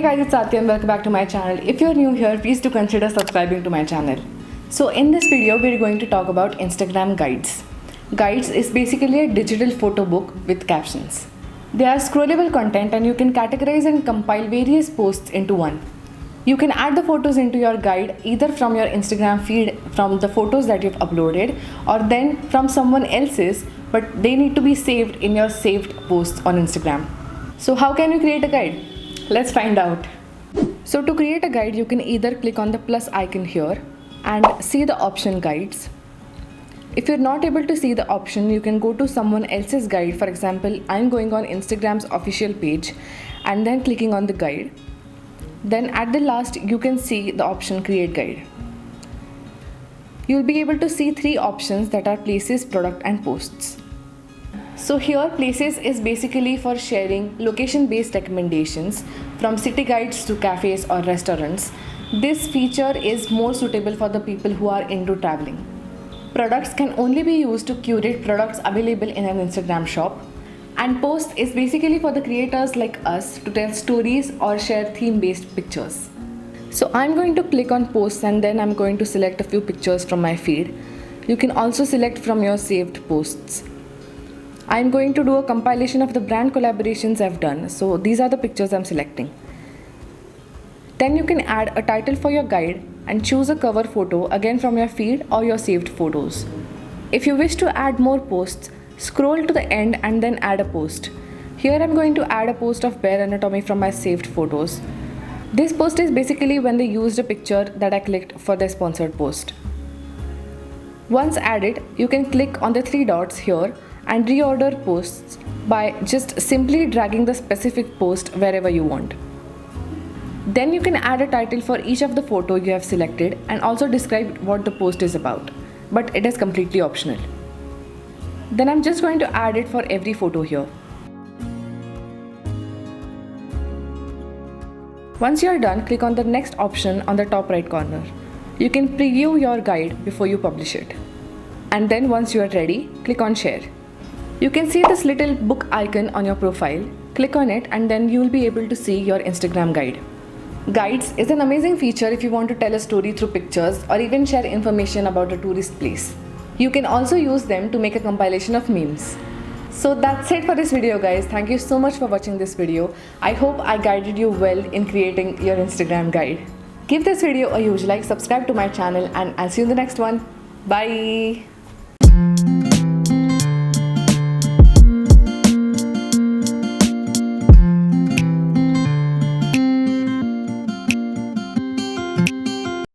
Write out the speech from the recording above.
guys, it's Satya and welcome back to my channel. If you're new here, please do consider subscribing to my channel. So in this video, we're going to talk about Instagram guides. Guides is basically a digital photo book with captions. They are scrollable content and you can categorize and compile various posts into one. You can add the photos into your guide either from your Instagram feed from the photos that you've uploaded or then from someone else's, but they need to be saved in your saved posts on Instagram. So how can you create a guide? Let's find out. So to create a guide, you can either click on the plus icon here and see the option guides. If you're not able to see the option, you can go to someone else's guide. For example, I'm going on Instagram's official page and then clicking on the guide. Then at the last, you can see the option create guide. You'll be able to see three options that are places, product and posts. So here places is basically for sharing location-based recommendations from city guides to cafes or restaurants. This feature is more suitable for the people who are into traveling. Products can only be used to curate products available in an Instagram shop. And post is basically for the creators like us to tell stories or share theme-based pictures. So I'm going to click on posts and then I'm going to select a few pictures from my feed. You can also select from your saved posts. I'm going to do a compilation of the brand collaborations I've done. So these are the pictures I'm selecting. Then you can add a title for your guide and choose a cover photo again from your feed or your saved photos. If you wish to add more posts, scroll to the end and then add a post. Here I'm going to add a post of bear anatomy from my saved photos. This post is basically when they used a picture that I clicked for their sponsored post. Once added, you can click on the three dots here and reorder posts by just simply dragging the specific post wherever you want. Then you can add a title for each of the photo you have selected and also describe what the post is about, but it is completely optional. Then I'm just going to add it for every photo here. Once you are done, click on the next option on the top right corner. You can preview your guide before you publish it. And then once you are ready, click on share. You can see this little book icon on your profile. Click on it and then you will be able to see your Instagram guide. Guides is an amazing feature if you want to tell a story through pictures or even share information about a tourist place. You can also use them to make a compilation of memes. So that's it for this video, guys. Thank you so much for watching this video. I hope I guided you well in creating your Instagram guide. Give this video a huge like, subscribe to my channel, and I'll see you in the next one. Bye.